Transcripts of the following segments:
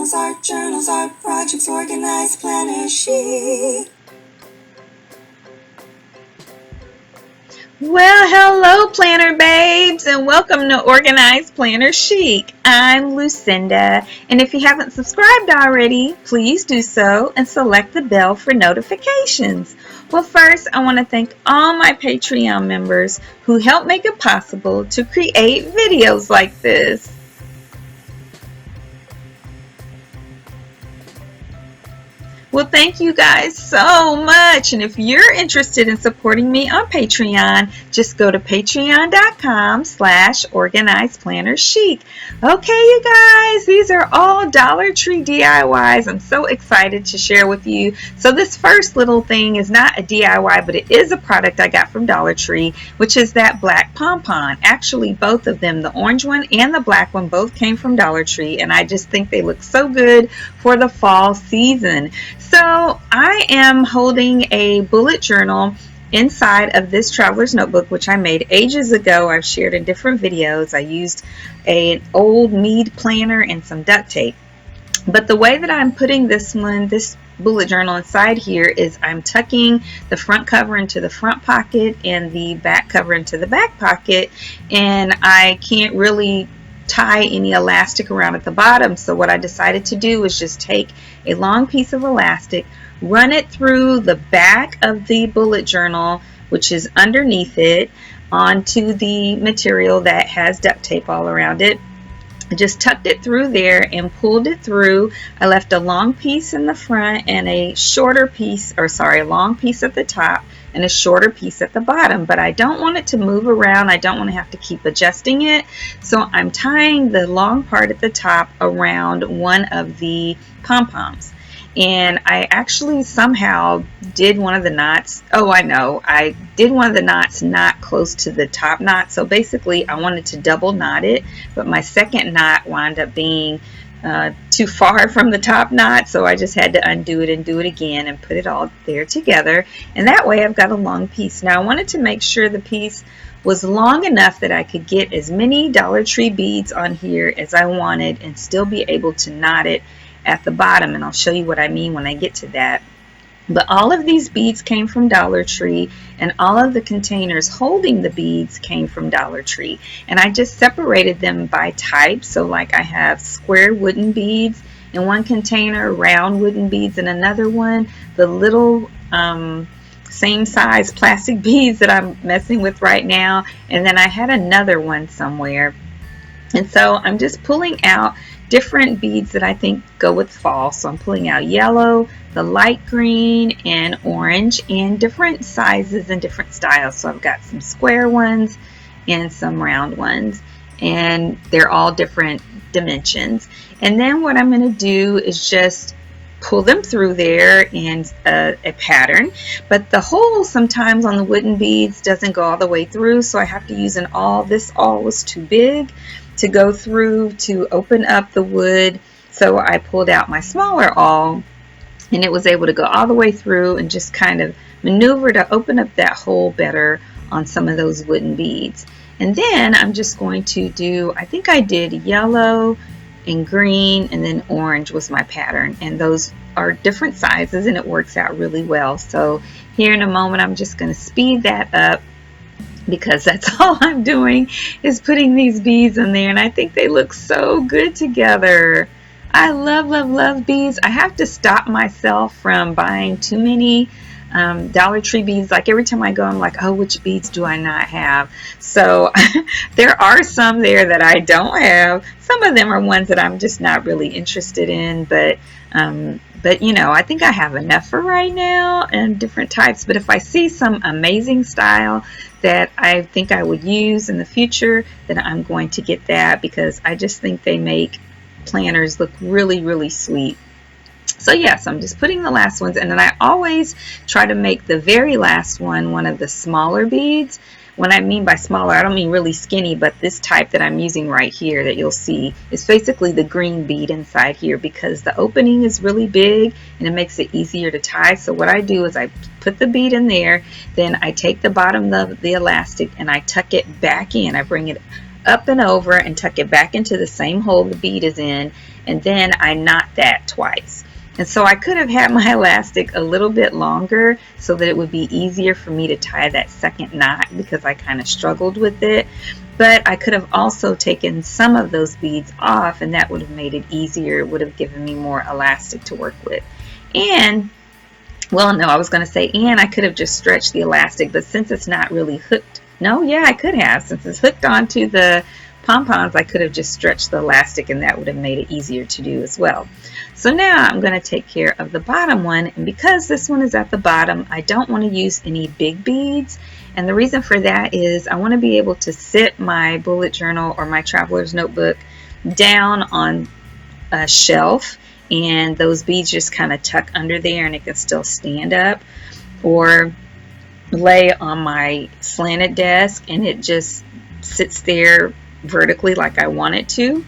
demos, art journals, art projects, organized planner chic. Well, hello planner babes, and welcome to Organized Planner Chic. I'm Lucinda, and if you haven't subscribed already, please do so and select the bell for notifications. Well, first, I want to thank all my Patreon members who help make it possible to create videos like this. Well, thank you guys so much. And if you're interested in supporting me on Patreon, just go to patreon.com/organizedplannerchic. Okay, you guys, these are all Dollar Tree DIYs. I'm so excited to share with you. So this first little thing is not a DIY, but it is a product I got from Dollar Tree, which is that black pom-pom. Actually, both of them, the orange one and the black one, both came from Dollar Tree, and I just think they look so good for the fall season. So I am holding a bullet journal inside of this traveler's notebook, which I made ages ago. I've shared in different videos. I used an old Mead planner and some duct tape. But the way that I'm putting this bullet journal inside here is I'm tucking the front cover into the front pocket and the back cover into the back pocket, and I can't really tie any elastic around at the bottom. So what I decided to do is just take a long piece of elastic, run it through the back of the bullet journal, which is underneath it, onto the material that has duct tape all around it. I just tucked it through there and pulled it through. I left a long piece in the front and a shorter piece, a long piece at the top and a shorter piece at the bottom, but I don't want it to move around. I don't want to have to keep adjusting it. So I'm tying the long part at the top around one of the pom-poms. And I actually somehow did one of the knots. Oh, I know. I did one of the knots not close to the top knot. So basically I wanted to double knot it, but my second knot wound up being too far from the top knot, so I just had to undo it and do it again and put it all there together, and that way I've got a long piece. Now I wanted to make sure the piece was long enough that I could get as many Dollar Tree beads on here as I wanted and still be able to knot it at the bottom, and I'll show you what I mean when I get to that. But all of these beads came from Dollar Tree, and all of the containers holding the beads came from Dollar Tree. And I just separated them by type. So like I have square wooden beads in one container, round wooden beads in another one, the little same size plastic beads that I'm messing with right now, and then I had another one somewhere. And so I'm just pulling out different beads that I think go with fall. So I'm pulling out yellow, the light green, and orange, and different sizes and different styles. So I've got some square ones and some round ones, and they're all different dimensions. And then what I'm going to do is just pull them through there in a pattern, but the hole sometimes on the wooden beads doesn't go all the way through, so I have to use an awl. This awl was too big to go through to open up the wood, so I pulled out my smaller awl, and it was able to go all the way through and just kind of maneuver to open up that hole better on some of those wooden beads. And then I'm just going to do, I think I did yellow and green, and then orange was my pattern, and those are different sizes and it works out really well. So here in a moment I'm just going to speed that up, because that's all I'm doing is putting these beads in there, and I think they look so good together. I love beads. I have to stop myself from buying too many Dollar Tree beads. Like every time I go, I'm like, oh, which beads do I not have? So there are some there that I don't have. Some of them are ones that I'm just not really interested in, but you know, I think I have enough for right now and different types. But if I see some amazing style that I think I would use in the future, then I'm going to get that, because I just think they make planners look really sweet. So yes, I'm just putting the last ones, and then I always try to make the very last one of the smaller beads. When I mean by smaller, I don't mean really skinny, but this type that I'm using right here that you'll see is basically the green bead inside here, because the opening is really big and it makes it easier to tie. So what I do is I put the bead in there, then I take the bottom of the elastic and I tuck it back in. I bring it up and over and tuck it back into the same hole the bead is in, and then I knot that twice. And so I could have had my elastic a little bit longer so that it would be easier for me to tie that second knot, because I kind of struggled with it. But I could have also taken some of those beads off, and that would have made it easier. It would have given me more elastic to work with. And, well, no, I was going to say, and I could have just stretched the elastic, but since it's not really hooked, no, yeah, I could have. Since it's hooked onto the pom-poms, I could have just stretched the elastic, and that would have made it easier to do as well. So now I'm going to take care of the bottom one, and because this one is at the bottom, I don't want to use any big beads. And the reason for that is I want to be able to sit my bullet journal or my traveler's notebook down on a shelf, and those beads just kind of tuck under there and it can still stand up, or lay on my slanted desk and it just sits there vertically like I want it to,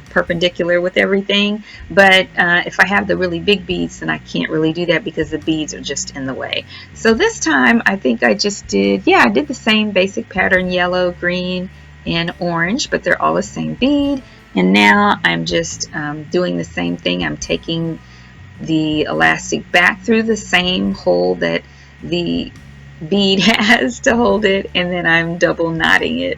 perpendicular with everything. But if I have the really big beads, then I can't really do that because the beads are just in the way. So this time I think I just did, I did the same basic pattern, yellow, green, and orange, but they're all the same bead. And now I'm just doing the same thing. I'm taking the elastic back through the same hole that the bead has to hold it, and then I'm double knotting it.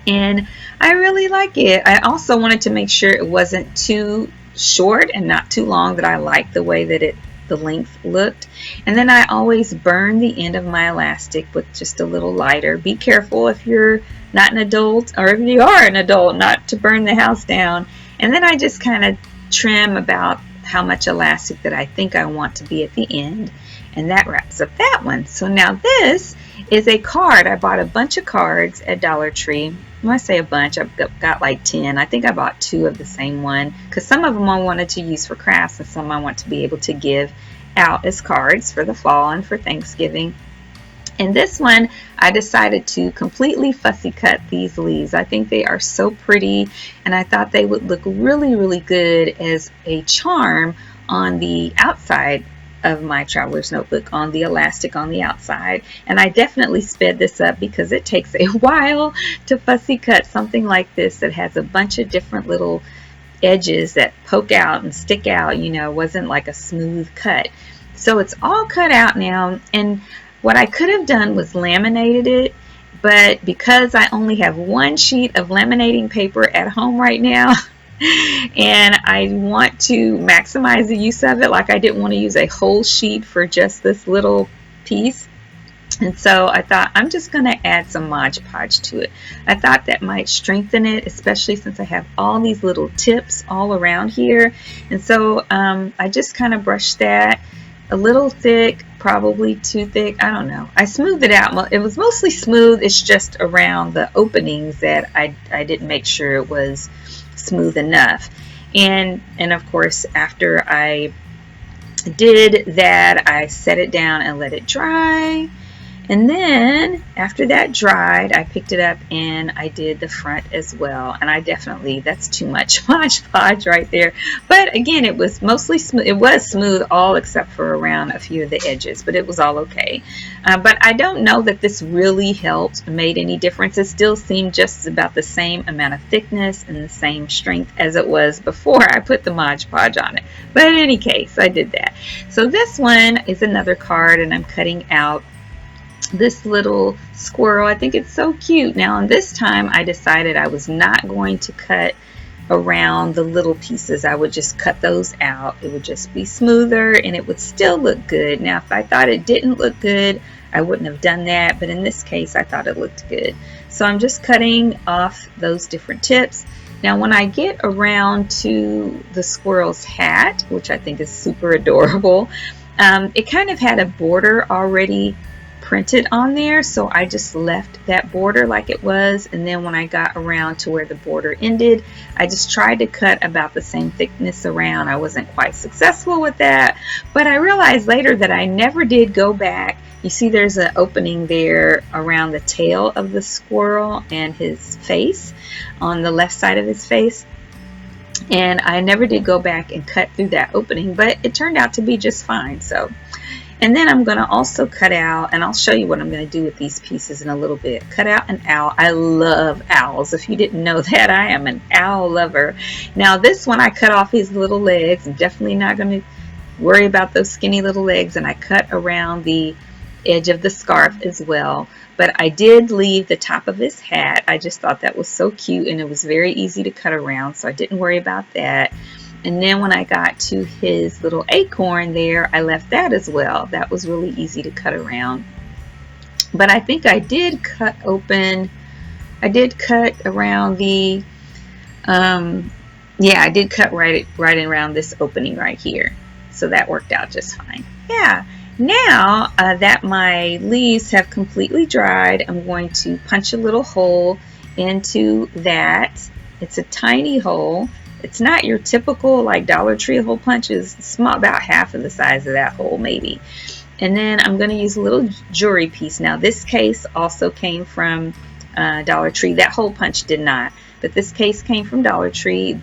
And I really like it. I also wanted to make sure it wasn't too short and not too long, that I liked the way that the length looked. And then I always burn the end of my elastic with just a little lighter. Be careful if you're not an adult, or if you are an adult, not to burn the house down. And then I just kind of trim about how much elastic that I think I want to be at the end, and that wraps up that one. So now this is a card. I bought a bunch of cards at Dollar Tree. When I say a bunch, I've got like 10. I think I bought 2 of the same one, because some of them I wanted to use for crafts and some I want to be able to give out as cards for the fall and for Thanksgiving. And this one, I decided to completely fussy cut these leaves. I think they are so pretty, and I thought they would look really, really good as a charm on the outside of my traveler's notebook, on the elastic on the outside. And I definitely sped this up because it takes a while to fussy cut something like this that has a bunch of different little edges that poke out and stick out. You know, it wasn't like a smooth cut. So it's all cut out now, and what I could have done was laminated it, but because I only have 1 sheet of laminating paper at home right now, and I want to maximize the use of it, like I didn't want to use a whole sheet for just this little piece. And so I thought I'm just going to add some Mod Podge to it. I thought that might strengthen it, especially since I have all these little tips all around here. And so I just kind of brushed that a little thick, probably too thick, I don't know. I smoothed it out. It was mostly smooth. It's just around the openings that I didn't make sure it was smooth enough. And of course, after I did that, I set it down and let it dry. And then after that dried, I picked it up and I did the front as well. And I definitely, that's too much Mod Podge right there. But again, it was mostly smooth. It was smooth all except for around a few of the edges, but it was all okay. But I don't know that this really helped, made any difference. It still seemed just about the same amount of thickness and the same strength as it was before I put the Mod Podge on it. But in any case, I did that. So this one is another card, and I'm cutting out this little squirrel. I think it's so cute. Now, and this time I decided I was not going to cut around the little pieces. I would just cut those out. It would just be smoother and it would still look good. Now, if I thought it didn't look good, I wouldn't have done that, but in this case I thought it looked good. So I'm just cutting off those different tips. Now, when I get around to the squirrel's hat, which I think is super adorable, it kind of had a border already printed on there, so I just left that border like it was. And then when I got around to where the border ended, I just tried to cut about the same thickness around. I wasn't quite successful with that, but I realized later that I never did go back. You see there's an opening there around the tail of the squirrel and his face, on the left side of his face, and I never did go back and cut through that opening, but it turned out to be just fine. So And then I'm going to also cut out, and I'll show you what I'm going to do with these pieces in a little bit. Cut out an owl. I love owls. If you didn't know that, I am an owl lover. Now this one, I cut off his little legs. I'm definitely not going to worry about those skinny little legs, and I cut around the edge of the scarf as well. But I did leave the top of his hat. I just thought that was so cute, and it was very easy to cut around, so I didn't worry about that. And then when I got to his little acorn there, I left that as well. That was really easy to cut around. But I think I did cut around the, yeah, I did cut right around this opening right here. So that worked out just fine. Yeah. Now that my leaves have completely dried, I'm going to punch a little hole into that. It's a tiny hole. It's not your typical like Dollar Tree hole punch. It's small, about half of the size of that hole maybe. And then I'm going to use a little jewelry piece. Now this case also came from Dollar Tree. That hole punch did not, but this case came from Dollar Tree.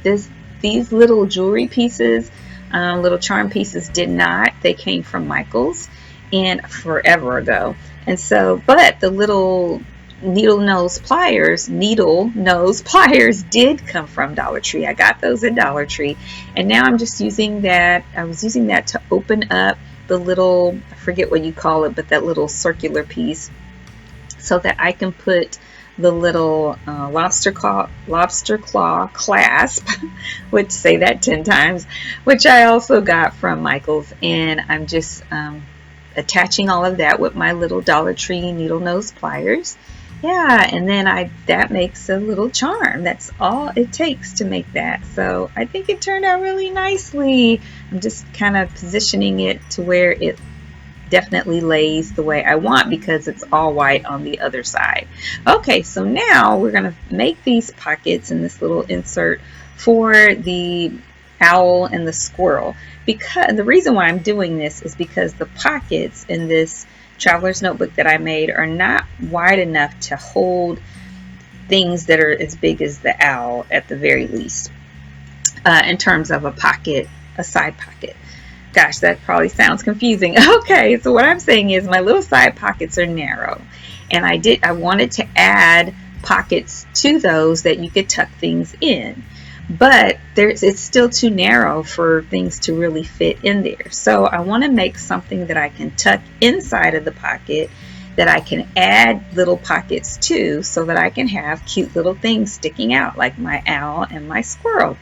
These little jewelry pieces, little charm pieces did not. They came from Michael's and forever ago. And so, but the little needle nose pliers did come from Dollar Tree. I got those at Dollar Tree, and now I'm just using that. I was using that to open up the little, I forget what you call it, but that little circular piece, so that I can put the little lobster claw clasp, which, say that 10 times, which I also got from Michael's, and I'm just attaching all of that with my little Dollar Tree needle nose pliers. Yeah, and then that makes a little charm. That's all it takes to make that. So I think it turned out really nicely. I'm just kind of positioning it to where it definitely lays the way I want, because it's all white on the other side. Okay, so now we're going to make these pockets in this little insert for the owl and the squirrel. Because the reason why I'm doing this is because the pockets in this traveler's notebook that I made are not wide enough to hold things that are as big as the owl at the very least, in terms of a pocket, a side pocket. Gosh, that probably sounds confusing. Okay, so what I'm saying is my little side pockets are narrow, and I wanted to add pockets to those that you could tuck things in, but it's still too narrow for things to really fit in there. So I want to make something that I can tuck inside of the pocket, that I can add little pockets to, so that I can have cute little things sticking out like my owl and my squirrel.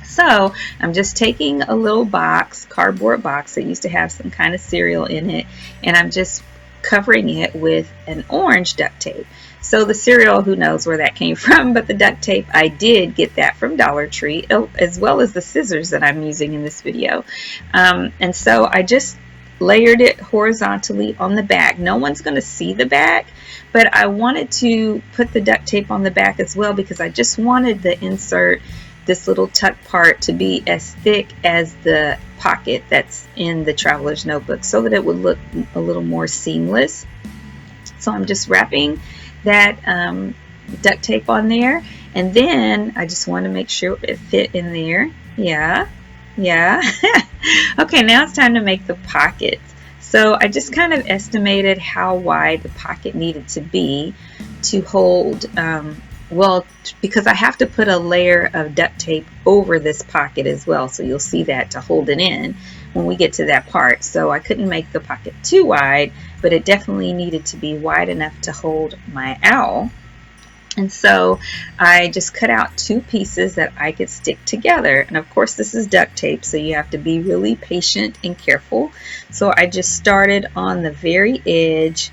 So I'm just taking a little box, cardboard box that used to have some kind of cereal in it, and I'm just covering it with an orange duct tape. So the cereal, who knows where that came from, but the duct tape, I did get that from Dollar Tree, as well as the scissors that I'm using in this video. And so I just layered it horizontally on the back. No one's going to see the back, but I wanted to put the duct tape on the back as well, because I just wanted the insert, this little tuck part, to be as thick as the pocket that's in the traveler's notebook, so that it would look a little more seamless. So I'm just wrapping that duct tape on there, and then I just want to make sure it fit in there. Yeah. Okay, now it's time to make the pockets. So I just kind of estimated how wide the pocket needed to be to hold, well, because I have to put a layer of duct tape over this pocket as well, so you'll see that, to hold it in when we get to that part. So I couldn't make the pocket too wide, but it definitely needed to be wide enough to hold my owl. And so I just cut out 2 pieces that I could stick together. And of course this is duct tape, so you have to be really patient and careful. So I just started on the very edge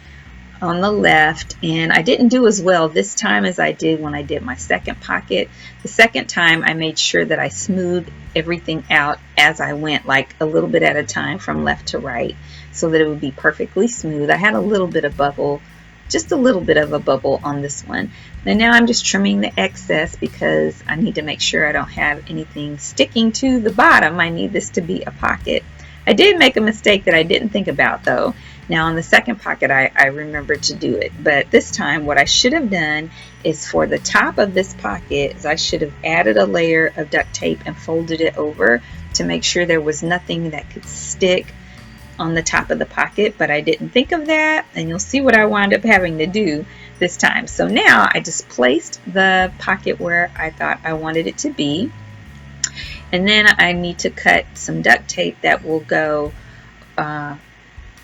on the left, and I didn't do as well this time as I did when I did my second pocket. The second time I made sure that I smoothed everything out as I went, like a little bit at a time from left to right, so that it would be perfectly smooth. I had a little bit of bubble, just a little bit of a bubble on this one. And now I'm just trimming the excess, because I need to make sure I don't have anything sticking to the bottom. I need this to be a pocket. I did make a mistake that I didn't think about though. Now on the second pocket I remembered to do it, but this time what I should have done is, for the top of this pocket, is I should have added a layer of duct tape and folded it over to make sure there was nothing that could stick on the top of the pocket, but I didn't think of that, and you'll see what I wound up having to do this time. So now I just placed the pocket where I thought I wanted it to be, and then I need to cut some duct tape that will go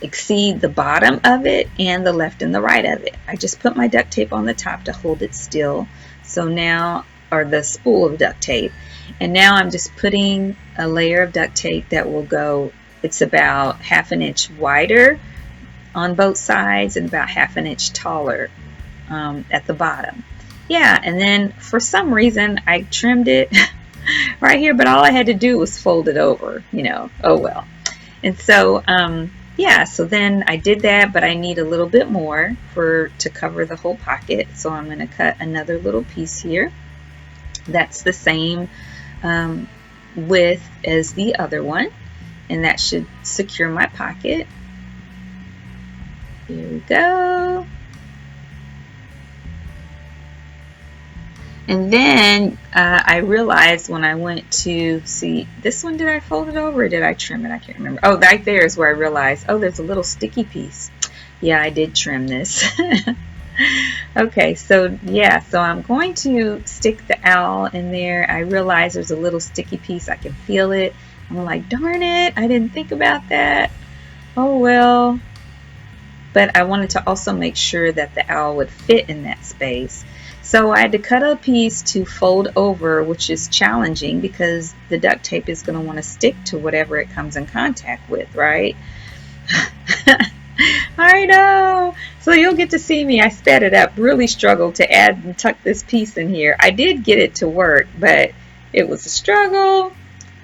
exceed the bottom of it and the left and the right of it. I just put my duct tape on the top to hold it still. So now, or the spool of duct tape, and now I'm just putting a layer of duct tape that will go, it's about 1/2 inch wider on both sides and about 1/2 inch taller at the bottom. Yeah, and then for some reason I trimmed it right here, but all I had to do was fold it over, you know, oh well. And so yeah, so then I did that, but I need a little bit more to cover the whole pocket. So I'm going to cut another little piece here that's the same width as the other one, and that should secure my pocket. Here we go. And then I realized when I went to see this one, did I fold it over or did I trim it? I can't remember. Oh, right there is where I realized, oh, there's a little sticky piece. Yeah, I did trim this. Okay, so yeah, so I'm going to stick the owl in there. I realize there's a little sticky piece. I can feel it. I'm like, darn it, I didn't think about that. Oh well. But I wanted to also make sure that the owl would fit in that space. So I had to cut a piece to fold over, which is challenging because the duct tape is going to want to stick to whatever it comes in contact with, right? I know. So you'll get to see me. I sped it up, really struggled to add and tuck this piece in here. I did get it to work, but it was a struggle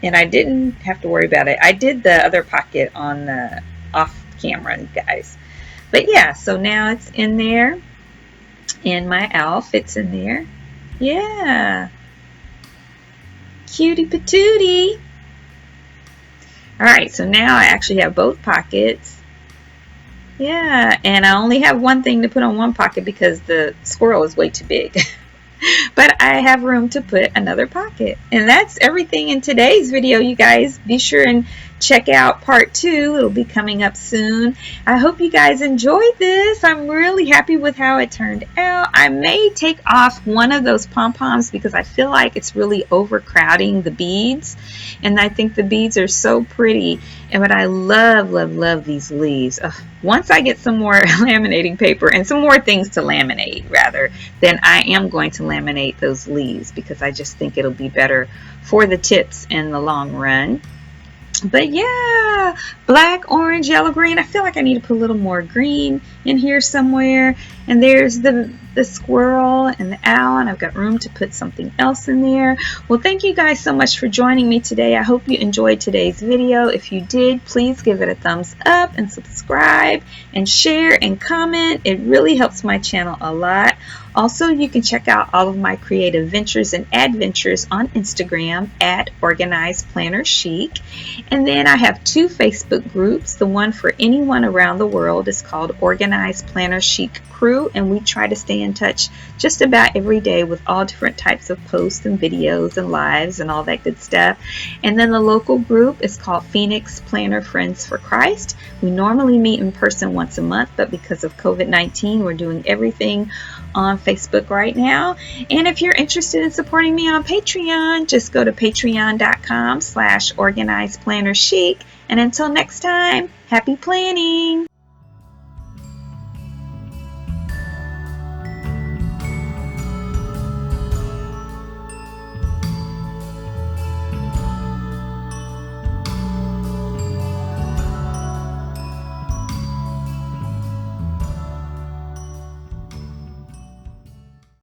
and I didn't have to worry about it. I did the other pocket on the off camera, guys. But yeah, so now it's in there. And my owl fits in there. Yeah. Cutie patootie. Alright, so now I actually have both pockets. Yeah, and I only have one thing to put on one pocket because the squirrel is way too big. But I have room to put another pocket. And that's everything in today's video, you guys. Be sure and check out part 2. It'll be coming up soon. I hope you guys enjoyed this. I'm really happy with how it turned out. I may take off one of those pom-poms because I feel like it's really overcrowding the beads. And I think the beads are so pretty. But I love, love, love these leaves. Ugh. Once I get some more laminating paper and some more things to laminate, rather, then I am going to laminate those leaves because I just think it'll be better for the tips in the long run. But yeah, black, orange, yellow, green. I feel like I need to put a little more green in here somewhere. And there's the squirrel and the owl, and I've got room to put something else in there. Well, thank you guys so much for joining me today. I hope you enjoyed today's video. If you did, please give it a thumbs up and subscribe and share and comment. It really helps my channel a lot. Also, you can check out all of my creative ventures and adventures on Instagram at Organized Planner Chic. And then I have 2 Facebook groups. The one for anyone around the world is called Organized Planner Chic Crew, and we try to stay in touch just about every day with all different types of posts and videos and lives and all that good stuff. And then the local group is called Phoenix Planner Friends for Christ. We normally meet in person once a month, but because of COVID-19, we're doing everything on Facebook right now. And if you're interested in supporting me on Patreon, just go to patreon.com/organizedplannerchic. And until next time, happy planning!